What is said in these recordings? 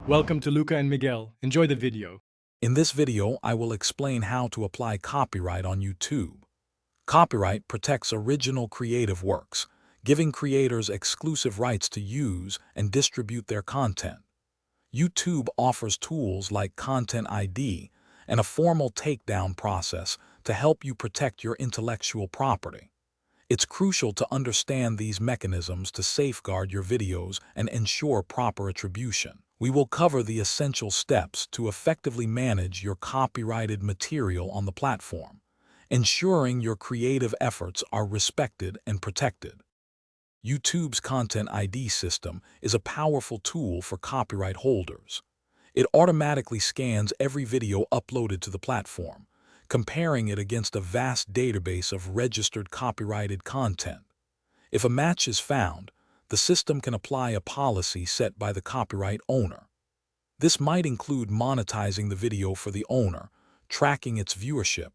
Welcome to Luca and Miguel. Enjoy the video. In this video, I will explain how to apply copyright on YouTube. Copyright protects original creative works, giving creators exclusive rights to use and distribute their content. YouTube offers tools like Content ID and a formal takedown process to help you protect your intellectual property. It's crucial to understand these mechanisms to safeguard your videos and ensure proper attribution. We will cover the essential steps to effectively manage your copyrighted material on the platform, ensuring your creative efforts are respected and protected. YouTube's Content ID system is a powerful tool for copyright holders. It automatically scans every video uploaded to the platform, comparing it against a vast database of registered copyrighted content. If a match is found, the system can apply a policy set by the copyright owner. This might include monetizing the video for the owner, tracking its viewership,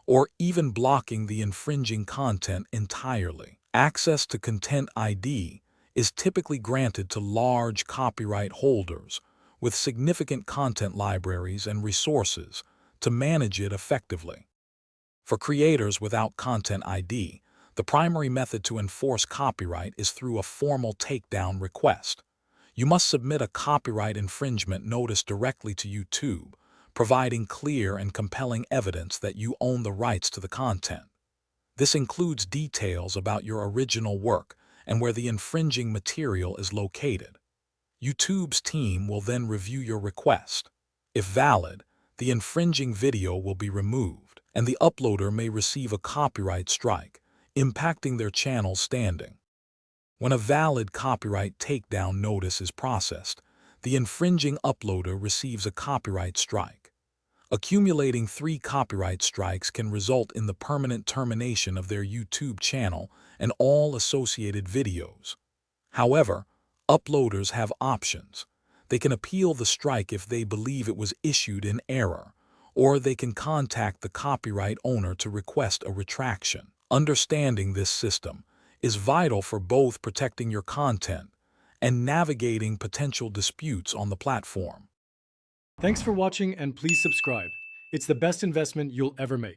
or even blocking the infringing content entirely. Access to Content ID is typically granted to large copyright holders with significant content libraries and resources to manage it effectively. For creators without Content ID, the primary method to enforce copyright is through a formal takedown request. You must submit a copyright infringement notice directly to YouTube, providing clear and compelling evidence that you own the rights to the content. This includes details about your original work and where the infringing material is located. YouTube's team will then review your request. If valid, the infringing video will be removed, and the uploader may receive a copyright strike, impacting their channel's standing. When a valid copyright takedown notice is processed, the infringing uploader receives a copyright strike. Accumulating 3 copyright strikes can result in the permanent termination of their YouTube channel and all associated videos. However, uploaders have options. They can appeal the strike if they believe it was issued in error, or they can contact the copyright owner to request a retraction. Understanding this system is vital for both protecting your content and navigating potential disputes on the platform. Thanks for watching and please subscribe. It's the best investment you'll ever make.